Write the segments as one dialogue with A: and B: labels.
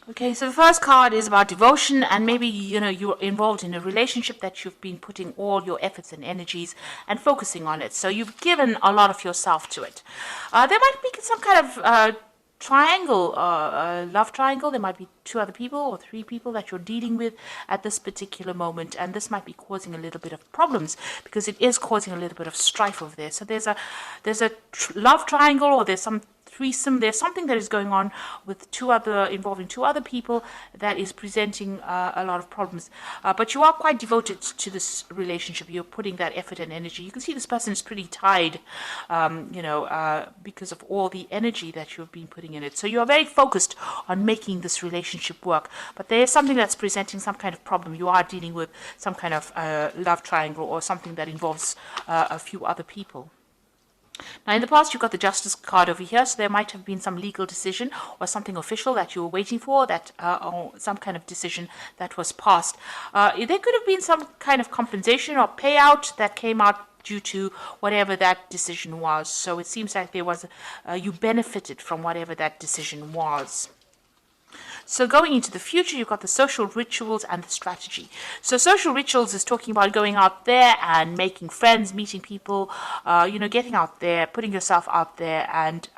A: Okay, so the first card is about devotion, and maybe you're involved in a relationship that you've been putting all your efforts and energies and focusing on it. So you've given a lot of yourself to it. There might be some kind of triangle, love triangle. There might be two other people or three people that you're dealing with at this particular moment, and this might be causing a little bit of problems because it is causing a little bit of strife over there. So there's a love triangle, or there's some threesome. There's something that is going on with involving two other people that is presenting a lot of problems. But you are quite devoted to this relationship. You're putting that effort and energy. You can see this person is pretty tied, because of all the energy that you've been putting in it. So you're very focused on making this relationship work. But there is something that's presenting some kind of problem. You are dealing with some kind of love triangle or something that involves a few other people. Now, in the past, you've got the Justice card over here, so there might have been some legal decision or something official that you were waiting for, or some kind of decision that was passed. There could have been some kind of compensation or payout that came out due to whatever that decision was. So it seems like you benefited from whatever that decision was. So going into the future, you've got the social rituals and the strategy. So social rituals is talking about going out there and making friends, meeting people, getting out there, putting yourself out there, and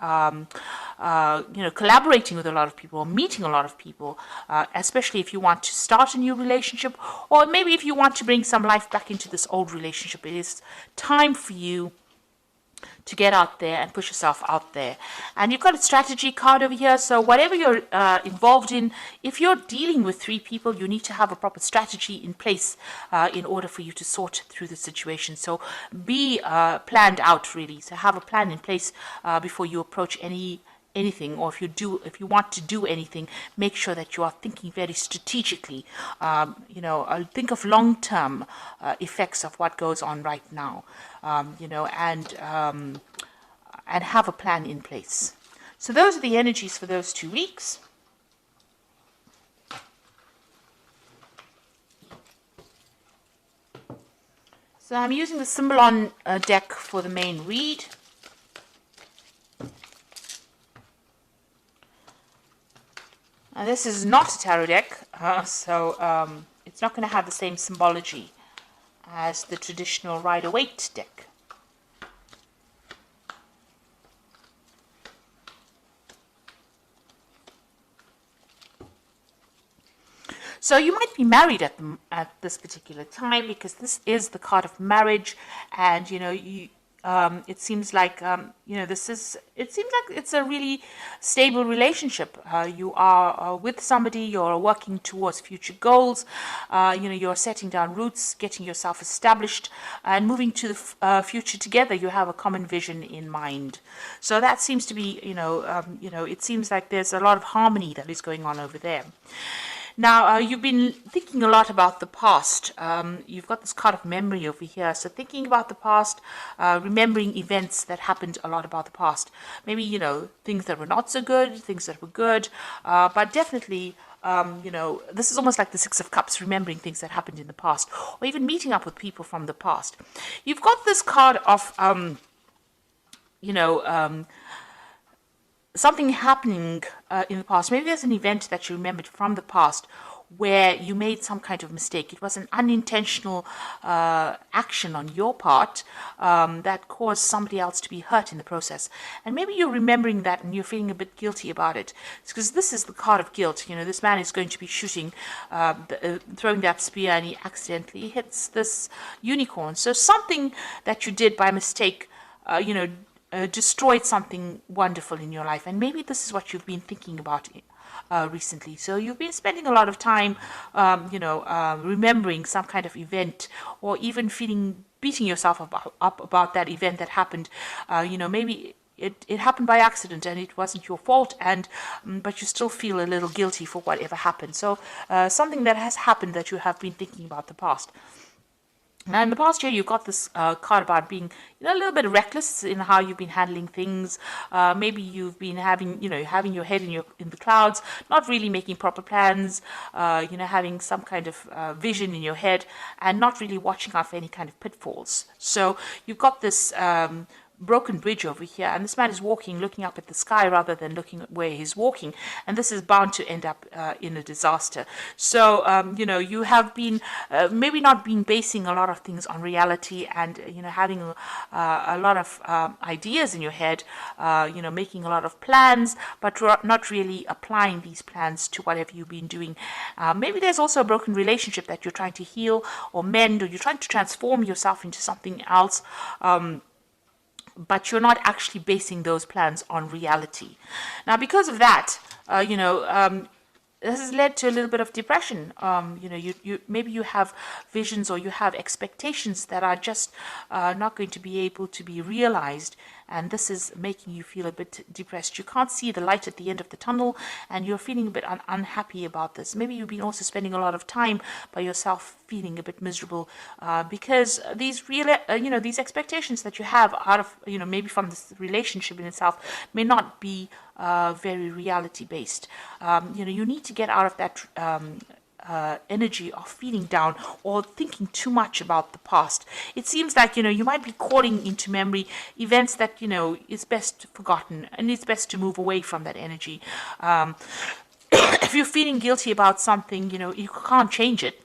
A: collaborating with a lot of people, meeting a lot of people, especially if you want to start a new relationship, or maybe if you want to bring some life back into this old relationship. It is time for you to get out there and push yourself out there. And you've got a strategy card over here. So whatever you're involved in, if you're dealing with three people, you need to have a proper strategy in place in order for you to sort through the situation. So be planned out, really. So have a plan in place before you approach anything, or if you want to do anything, make sure that you are thinking very strategically. Think of long-term effects of what goes on right now, and have a plan in place. So those are the energies for those 2 weeks. So I'm using the Symbolon deck for the main read. Now, this is not a tarot deck, so it's not going to have the same symbology as the traditional Rider-Waite deck. So you might be married at this particular time, because this is the card of marriage, and it seems like it's a really stable relationship. You are with somebody, you're working towards future goals, you're setting down roots, getting yourself established, and moving to the future together. You have a common vision in mind. So that seems to be, it seems like there's a lot of harmony that is going on over there. Now, you've been thinking a lot about the past. You've got this card of memory over here. So thinking about the past, remembering events that happened a lot about the past. Maybe, things that were not so good, things that were good. But definitely, this is almost like the Six of Cups, remembering things that happened in the past. Or even meeting up with people from the past. You've got this card of, something happening in the past. Maybe there's an event that you remembered from the past where you made some kind of mistake. It was an unintentional action on your part that caused somebody else to be hurt in the process. And maybe you're remembering that and you're feeling a bit guilty about it. It's because this is the card of guilt. This man is going to be shooting, throwing that spear, and he accidentally hits this unicorn. So something that you did by mistake, destroyed something wonderful in your life. And maybe this is what you've been thinking about recently. So you've been spending a lot of time, remembering some kind of event, or even beating yourself up about that event that happened. Maybe it happened by accident and it wasn't your fault, but you still feel a little guilty for whatever happened. So something that has happened that you have been thinking about the past. Now, in the past year, you've got this card about being, a little bit reckless in how you've been handling things. Maybe you've been having your head in the clouds, not really making proper plans. Having some kind of vision in your head, and not really watching out for any kind of pitfalls. So you've got this broken bridge over here, and this man is walking, looking up at the sky rather than looking at where he's walking, and this is bound to end up in a disaster. So you know, you have been maybe not been basing a lot of things on reality, and you know, having a lot of ideas in your head, you know, making a lot of plans, but not really applying these plans to whatever you've been doing. Maybe there's also a broken relationship that you're trying to heal or mend, or you're trying to transform yourself into something else, but you're not actually basing those plans on reality. Now, because of that, you know, this has led to a little bit of depression. You know, you maybe you have visions or you have expectations that are just not going to be able to be realized, and this is making you feel a bit depressed. You can't see the light at the end of the tunnel, and you're feeling a bit unhappy about this. Maybe you've been also spending a lot of time by yourself, feeling a bit miserable because these you know, these expectations that you have out of, you know, maybe from this relationship in itself may not be very reality based. You know, you need to get out of that energy of feeling down or thinking too much about the past. It seems like, you know, you might be calling into memory events that, you know, is best forgotten, and it's best to move away from that energy. If you're feeling guilty about something, you know, you can't change it.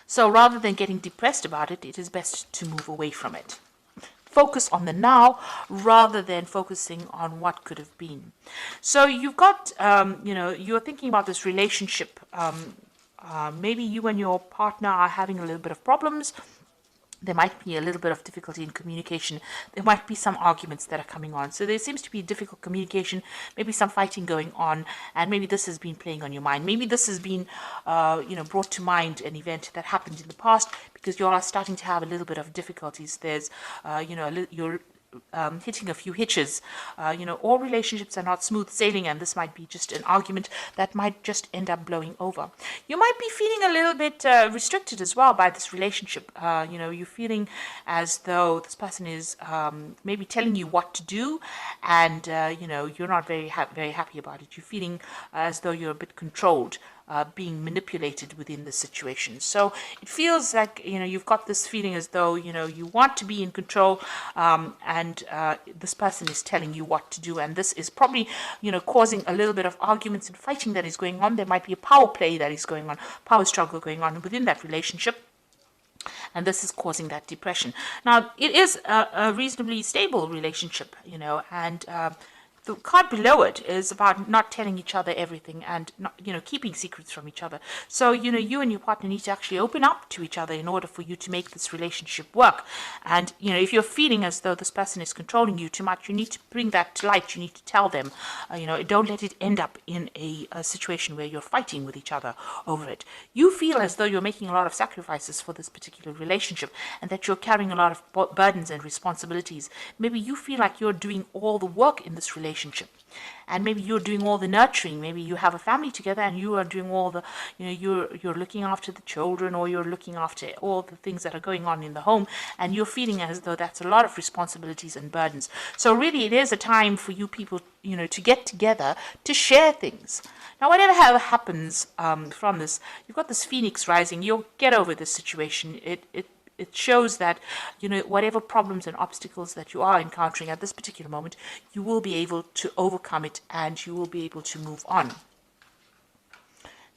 A: So rather than getting depressed about it, it is best to move away from it. Focus on the now rather than focusing on what could have been. So you've got, you know, you're thinking about this relationship. Maybe you and your partner are having a little bit of problems. There might be a little bit of difficulty in communication. There might be some arguments that are coming on. So there seems to be difficult communication, maybe some fighting going on, and maybe this has been playing on your mind. Maybe this has been, you know, brought to mind an event that happened in the past, because you are starting to have a little bit of difficulties. There's, you know, you're hitting a few hitches. You know, all relationships are not smooth sailing, and this might be just an argument that might just end up blowing over. You might be feeling a little bit restricted as well by this relationship. You know, you're feeling as though this person is maybe telling you what to do, and you know, you're not very happy about it. You're feeling as though you're a bit controlled. Being manipulated within the situation. So it feels like, you know, you've got this feeling as though, you know, you want to be in control, and this person is telling you what to do, and this is probably, you know, causing a little bit of arguments and fighting that is going on. There might be a power play that is going on, power struggle going on within that relationship, and this is causing that depression. Now, it is a reasonably stable relationship, you know, and the card below it is about not telling each other everything and not, you know, keeping secrets from each other. So, you know, you and your partner need to actually open up to each other in order for you to make this relationship work. And, you know, if you're feeling as though this person is controlling you too much, you need to bring that to light. You need to tell them, you know, don't let it end up in a situation where you're fighting with each other over it. You feel as though you're making a lot of sacrifices for this particular relationship, and that you're carrying a lot of burdens and responsibilities. Maybe you feel like you're doing all the work in this relationship, and maybe you're doing all the nurturing. Maybe you have a family together and you are doing all the, you know, you're looking after the children, or you're looking after all the things that are going on in the home, and you're feeling as though that's a lot of responsibilities and burdens. So really it is a time for you people, you know, to get together to share things. Now, whatever happens from this, you've got this phoenix rising. You'll get over this situation. It shows that, you know, whatever problems and obstacles that you are encountering at this particular moment, you will be able to overcome it, and you will be able to move on.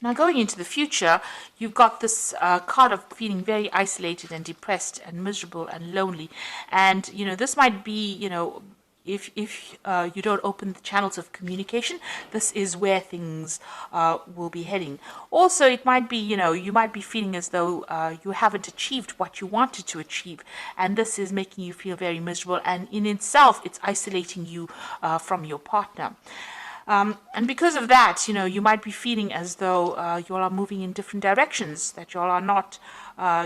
A: Now, going into the future, you've got this card of feeling very isolated and depressed and miserable and lonely. And, you know, this might be, you know, if you don't open the channels of communication, this is where things will be heading. Also, it might be, you know, you might be feeling as though you haven't achieved what you wanted to achieve, and this is making you feel very miserable, and in itself, it's isolating you from your partner. And because of that, you know, you might be feeling as though you all are moving in different directions, that you all are not,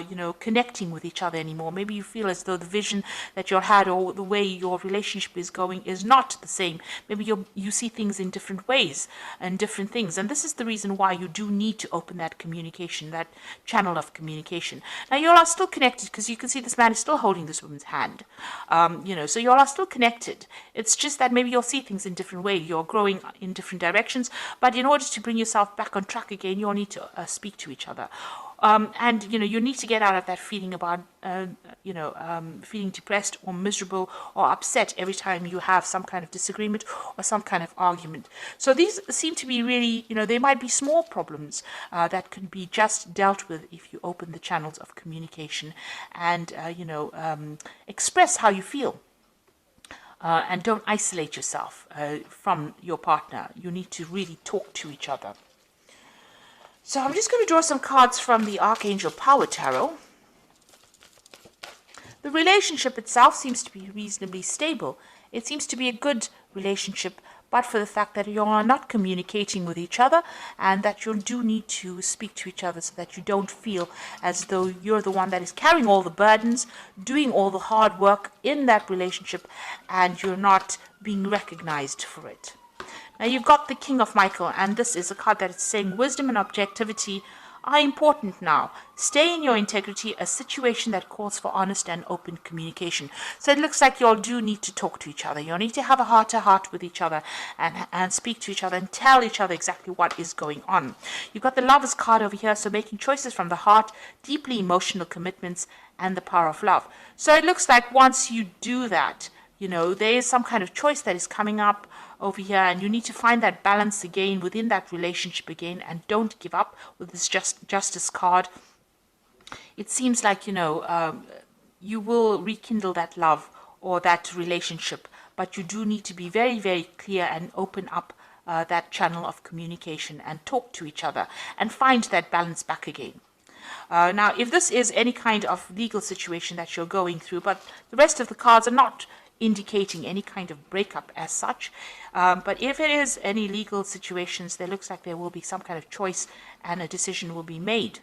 A: you know, connecting with each other anymore. Maybe you feel as though the vision that you all had, or the way your relationship is going, is not the same. Maybe you see things in different ways and different things. And this is the reason why you do need to open that communication, that channel of communication. Now, you all are still connected, because you can see this man is still holding this woman's hand. You know, so you all are still connected. It's just that maybe you'll see things in different ways. You're growing in different directions, but in order to bring yourself back on track again, you'll need to speak to each other. And you need to get out of that feeling about feeling depressed or miserable or upset every time you have some kind of disagreement or some kind of argument. So these seem to be really, they might be small problems that can be just dealt with if you open the channels of communication and express how you feel. And don't isolate yourself from your partner. You need to really talk to each other. So I'm just going to draw some cards from the Archangel Power Tarot. The relationship itself seems to be reasonably stable. It seems to be a good relationship, but for the fact that you are not communicating with each other and that you do need to speak to each other so that you don't feel as though you're the one that is carrying all the burdens, doing all the hard work in that relationship, and you're not being recognized for it. Now you've got the King of Michael, and this is a card that is saying wisdom and objectivity are important now. Stay in your integrity, a situation that calls for honest and open communication. So it looks like you all do need to talk to each other. You need to have a heart-to-heart with each other and speak to each other and tell each other exactly what is going on. You've got the Lovers card over here, so making choices from the heart, deeply emotional commitments, and the power of love. So it looks like once you do that, there is some kind of choice that is coming up over here, and you need to find that balance again within that relationship again, and don't give up with this justice card. It seems like you will rekindle that love or that relationship, but you do need to be very, very clear and open up that channel of communication and talk to each other and find that balance back again. Now, if this is any kind of legal situation that you're going through, but the rest of the cards are not indicating any kind of breakup as such, but if it is any legal situations, there looks like there will be some kind of choice and a decision will be made.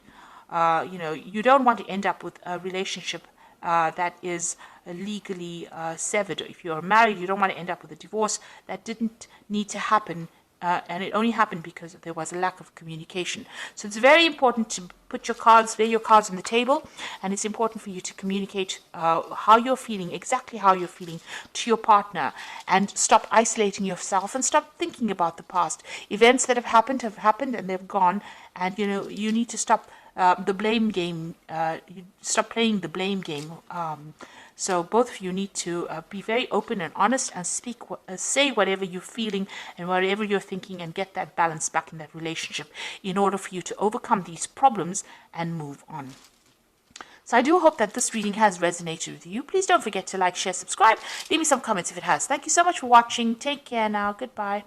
A: You don't want to end up with a relationship that is legally severed. If you're married, you don't want to end up with a divorce that didn't need to happen, and it only happened because there was a lack of communication. So it's very important to lay your cards on the table, and it's important for you to communicate how you're feeling, exactly how you're feeling to your partner, and stop isolating yourself and stop thinking about the past. Events that have happened and they've gone, and you need to stop the blame game. You stop playing the blame game. So both of you need to be very open and honest and say whatever you're feeling and whatever you're thinking, and get that balance back in that relationship in order for you to overcome these problems and move on. So I do hope that this reading has resonated with you. Please don't forget to like, share, subscribe. Leave me some comments if it has. Thank you so much for watching. Take care now. Goodbye.